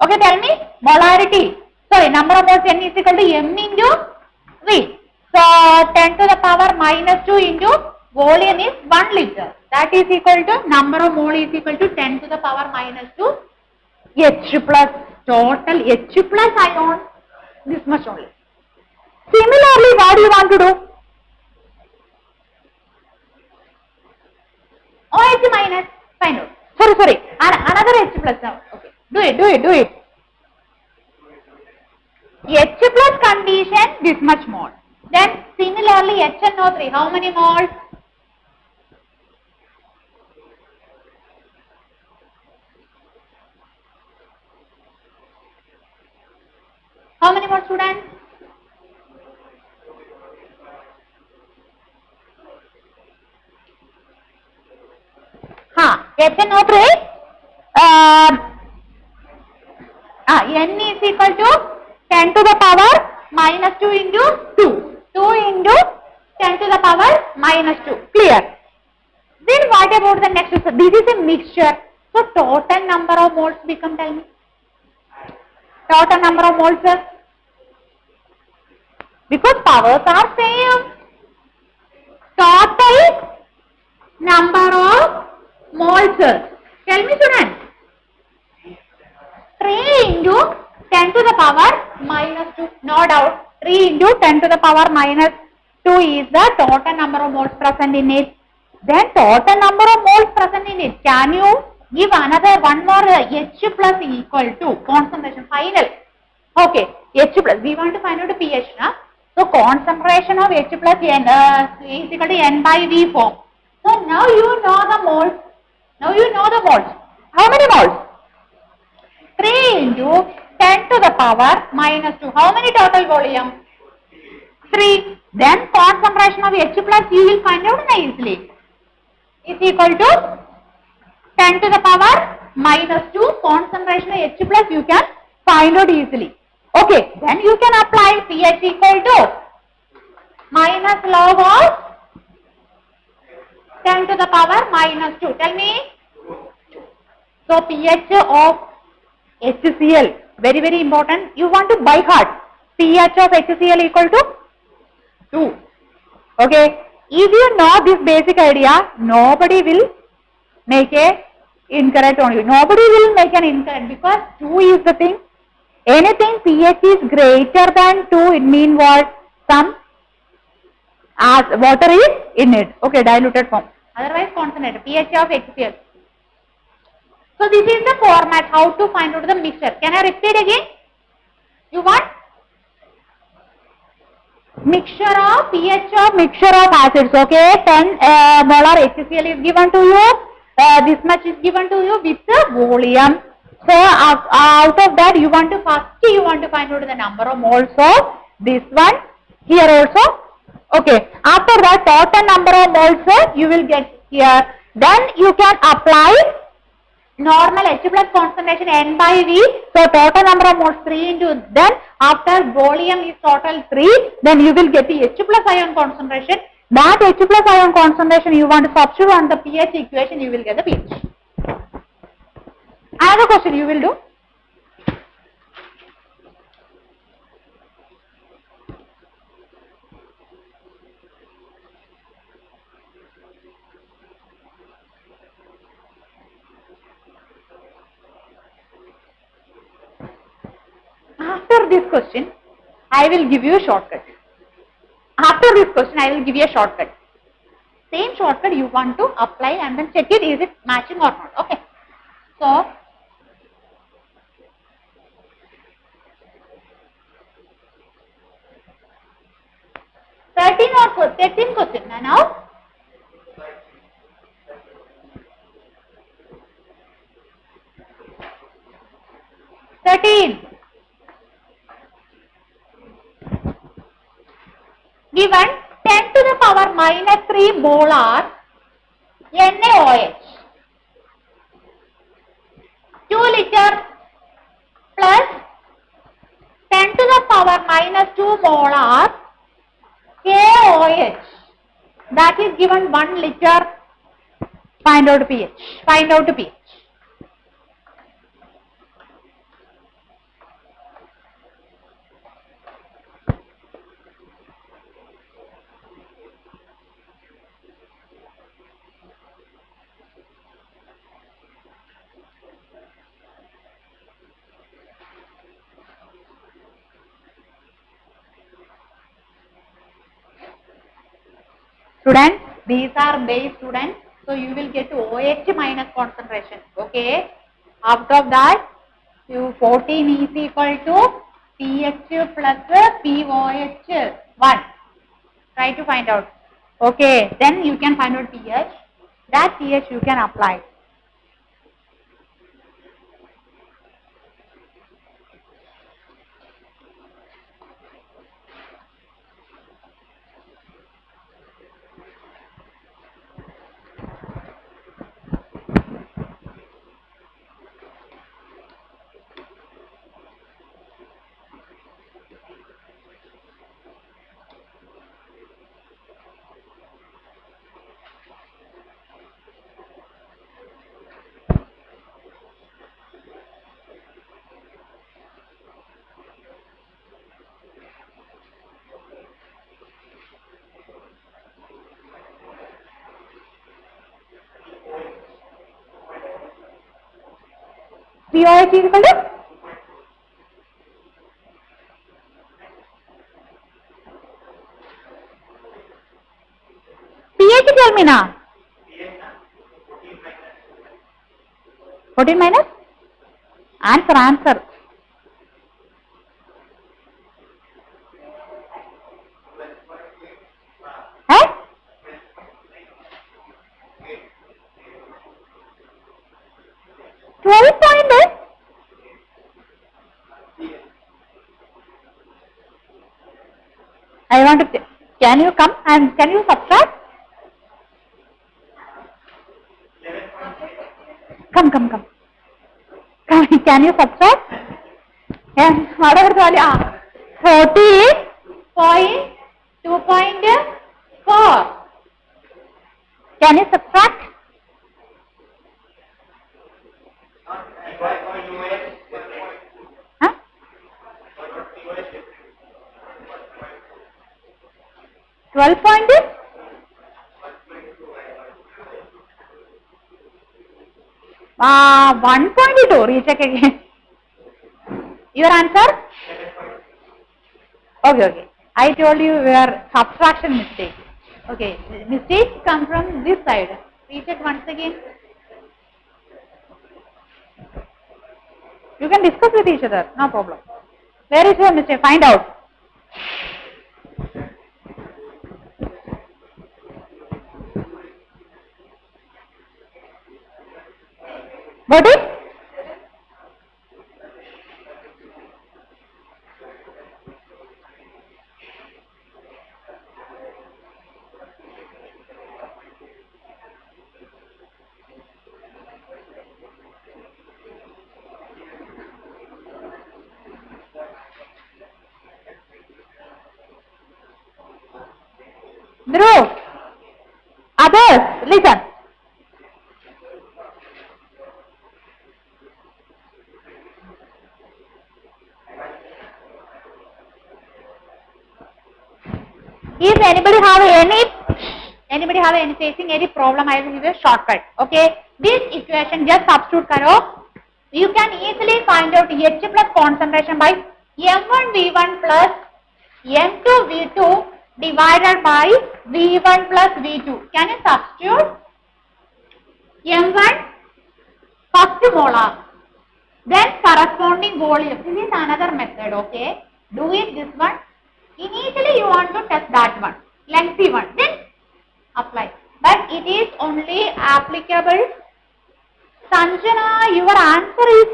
Okay, tell me molarity. Sorry, number of moles N is equal to M into V. So 10 to the power minus 2 into volume is 1 liter. That is equal to number of mole is equal to 10 to the power minus 2 H plus. Total H plus ion. This much only. Similarly, what do you want to do? OH minus, find out. Sorry, another H plus now. Okay, do it. H plus condition, this much mole. Then similarly HNO3, how many moles? How many more, students? HNO3 N is equal to 10 to the power minus 2 into 2. 2 into 10 to the power minus 2. Clear? Then what about the next? So this is a mixture. So total number of moles become, tell me. Total number of moles. Because powers are same. Total number of moles. Tell me, students. 3 into 10 to the power minus 2. No doubt. 3 into 10 to the power minus 2 is the total number of moles present in it. Then total number of moles present in it. Can you give another one more H plus equal to concentration final? Okay, H plus. We want to find out the pH. Na? So concentration of H plus N is equal to N by V form. So now you know the moles. Now you know the moles. How many moles? 3 into 10 to the power minus 2. How many total volume? 3. Then concentration of H plus you will find out easily. Is equal to 10 to the power minus 2. Concentration of H plus you can find out easily. Okay. Then you can apply pH equal to minus log of 10 to the power minus 2. Tell me. So pH of HCl, very very important. You want to by heart. pH of HCl equal to 2. Okay. If you know this basic idea, nobody will make a incorrect on you. Nobody will make an incorrect because 2 is the thing. Anything pH is greater than 2, it means what? Some water is in it. Okay, diluted form. Otherwise concentrated. pH of HCl. So this is the format how to find out the mixture. Can I repeat again? You want? Mixture of pH of mixture of acids. Okay, 10 molar HCl is given to you. This much is given to you with the volume. So out of that you want to find out the number of moles of this one here also. Okay. After that total number of moles you will get here. Then you can apply normal H plus concentration N by V. So total number of moles 3 into, then after volume is total 3, then you will get the H plus ion concentration. That H plus ion concentration you want to substitute on the pH equation, you will get the pH. Another question you will do. After this question, I will give you a shortcut. After this question, I will give you a shortcut. Same shortcut you want to apply and then check it, is it matching or not. Okay. So, thirteen question now. Given 10 to the power minus 3 molar NaOH. 2 liter plus 10 to the power minus 2 molar KOH. That is given 1 liter. Find out pH. Find out pH. Students, these are base students. So you will get OH minus concentration. Okay. After that, 14 is equal to pH plus POH 1. Try to find out. Okay. Then you can find out pH. That pH you can apply. POH is equal to pH, tell me now. 14 minus? Answer. Eh? 12 point? I want to, can you come and can you subtract? Come. Can you subtract? And whatever the value, 40.2.4. Can you subtract? Huh? $12 point? $1.2. Recheck again. Your answer? Okay. I told you your subtraction mistake. Okay, mistakes come from this side. Recheck once again. You can discuss with each other, no problem. Where is your mistake? Find out. Got it? Dhruv, others, listen. If anybody have any facing any problem, I will give you a shortcut. Okay, this equation just substitute karo. You can easily find out H plus concentration by M1 V1 plus M2 V2 divided by V1 plus V2. Can you substitute? M1 first molar, then corresponding volume. This is another method. Okay, do it this one. Initially you want to test that one, lengthy one, then apply. But it is only applicable. Sanjana, your answer is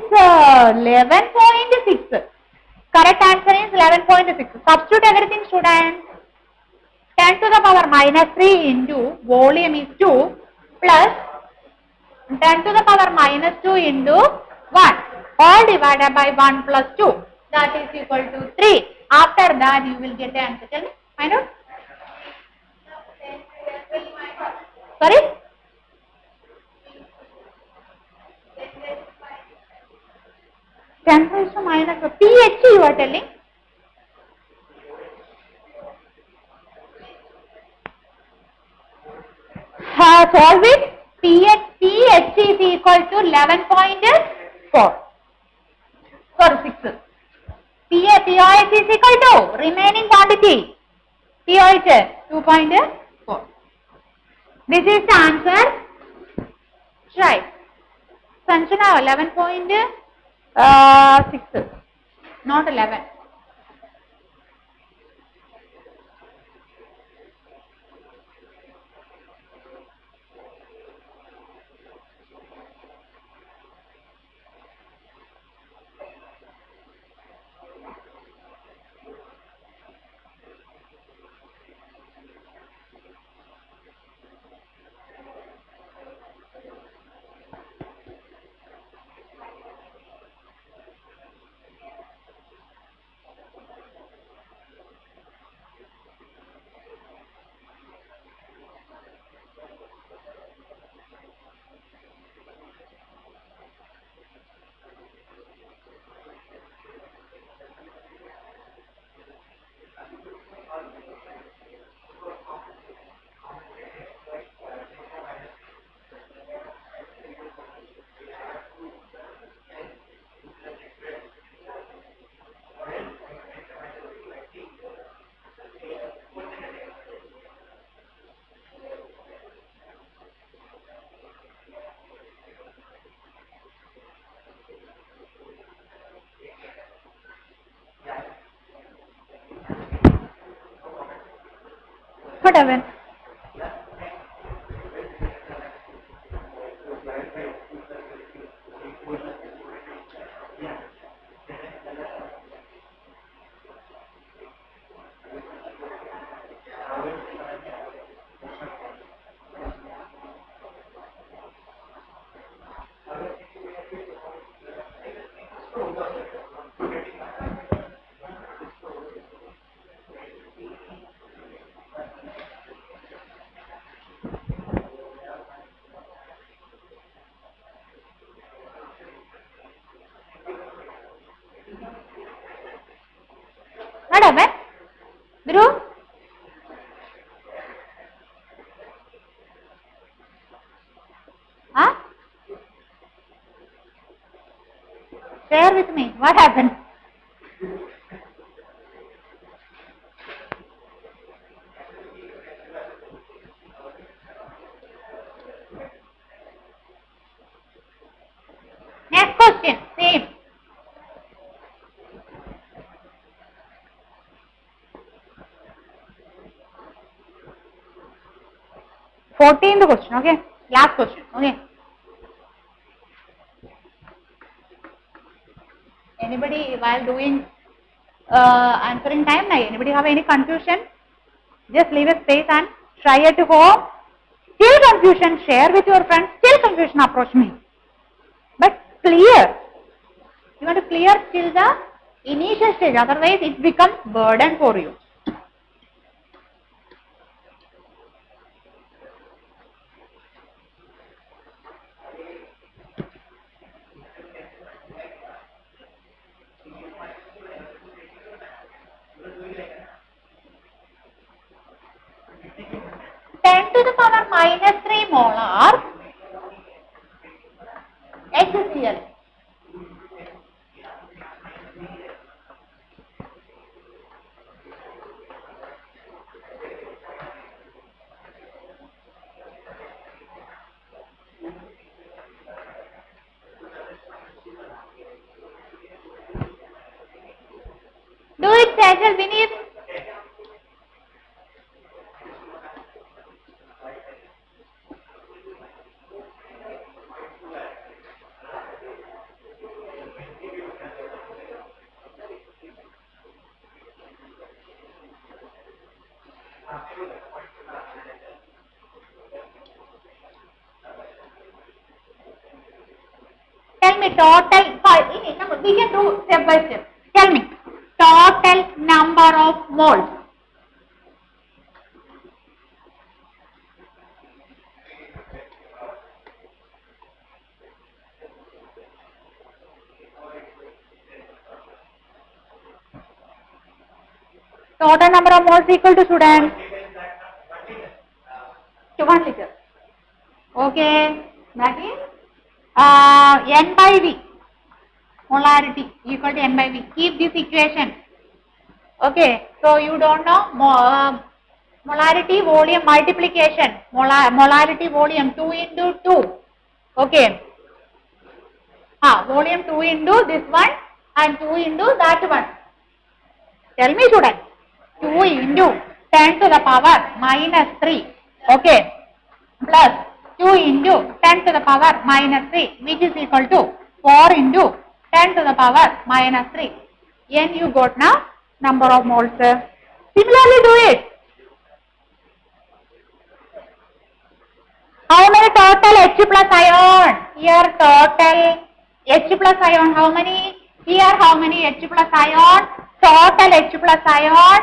11.6. Correct answer is 11.6. Substitute everything, students. 10 to the power minus 3 into volume is 2 plus 10 to the power minus 2 into 1. All divided by 1 plus 2. That is equal to 3. After that you will get the answer. Tell me, find out. Sorry? Ten raised to minus pH you are telling? Solve it. pH is equal to 11.4. Sorry, 6. pOH is equal to remaining quantity. pOH 2.4. This is the answer. Right. Sanjana 11.6. Not 11. What happened? What happened? Dhruv? Huh? Share with me. What happened? Next question. Same. Fourteenth question. Okay. Last question. Okay. Anybody while doing answering time? Anybody have any confusion? Just leave a space and try at home. Still confusion, share with your friends. Still confusion, approach me. But clear. You want to clear till the initial stage. Otherwise, it becomes burden for you. Ten to the power minus 3 molar HCl. Do it, Sajal, Vineet. Tell me total, we can do step by step. Tell me total number of moles. Total number of moles equal to students to 1 liter. Okay, that is N by V. Molarity equal to N by V. Keep this equation. Okay, so you don't know molarity volume multiplication. Molarity volume 2 into 2. Okay. Volume 2 into this one and 2 into that one. Tell me, student. 2 into 10 to the power minus 3. Okay. Plus 2 into 10 to the power minus 3, which is equal to 4 into 10 to the power minus 3. N you got now number of moles. Similarly do it. How many total H plus ion? Here total H plus ion how many? Here how many H plus ion? Total H plus ion.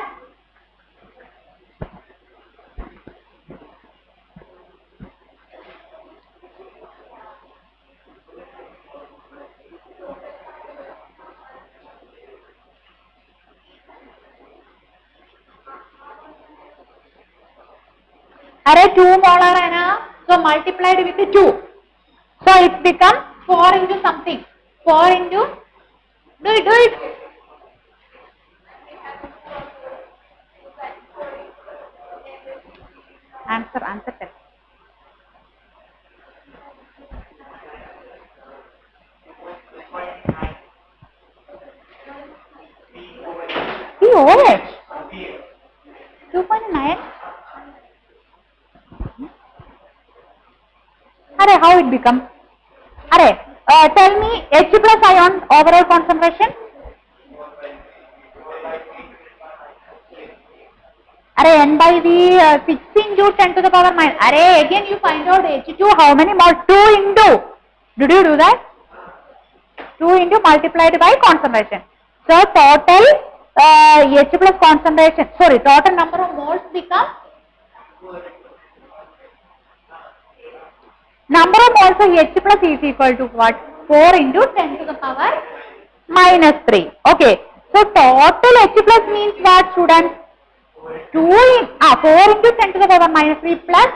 Array 2 molar hai na, so multiplied with 2. So it becomes 4 into something. 4 into, do it. Answer tell. POH 2.9. it becomes? Array, tell me H plus ion overall concentration. Array, n by the 6 into 10 to the power minus. Array, again you find out H2 how many more? 2 into. Did you do that? 2 into multiplied by concentration. So total H plus concentration, sorry, total number of moles become, number of moles of H plus is equal to what? 4 into 10 to the power minus 3. Okay. So total H plus means what, students? 4 into 10 to the power minus 3 plus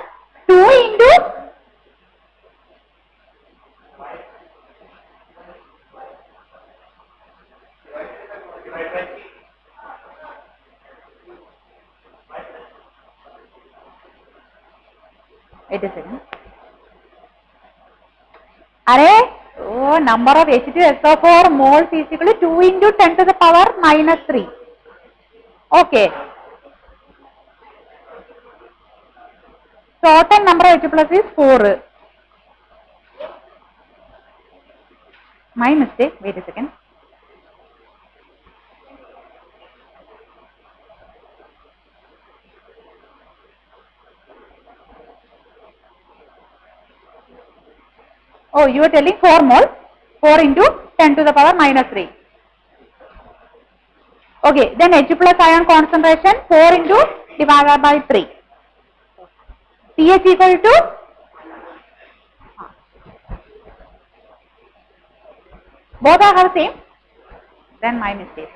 2 into wait a second. Array, number of H2SO4 moles is equal to 2 into 10 to the power minus 3. Okay. Total number of H plus is 4. My mistake. Wait a second. Oh, you are telling 4 moles. 4 into 10 to the power minus 3. Okay, then H plus ion concentration 4 into divided by 3. pH equal to both are the same. Then my mistake.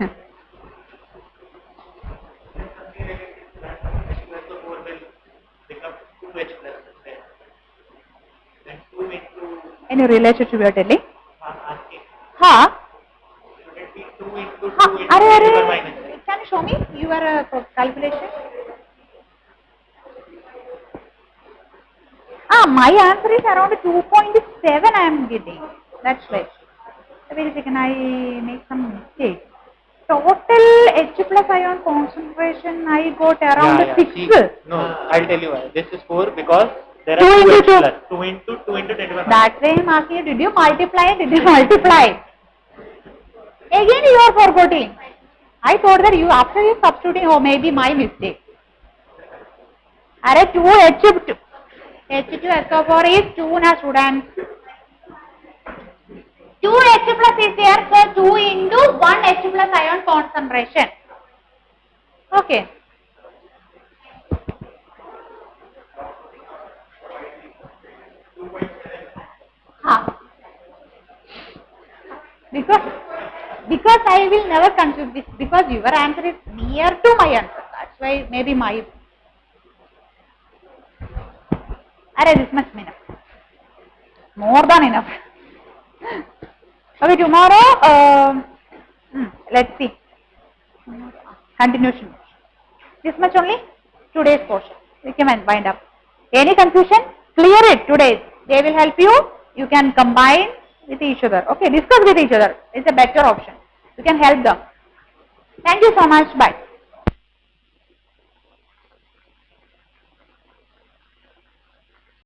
Any relationship you are telling? Ha? Can you show me your calculation? My answer is around 2.7 I am getting. That's right. Wait a second, I make some mistake. Total H plus ion concentration I got around 6. See, no, I'll tell you why. This is 4 because there are 2 2 into 2. plus. 2 into 10 to the power. That's why I am asking you, did you multiply? Did you multiply? Again you are forgetting. I thought that you, after you substituting, oh maybe my mistake. Array 2 H2SO4 is 2 na students. 2 H plus is there, so 2 into 1 H plus ion concentration. Okay. Because I will never confuse this, because your answer is near to my answer. That's why maybe my. Array, this much enough. More than enough. Okay, tomorrow, let's see. Continuation. This much only, today's portion. We can wind up. Any confusion? Clear it today. They will help you. You can combine with each other. Okay, discuss with each other. It's a better option. You can help them. Thank you so much. Bye.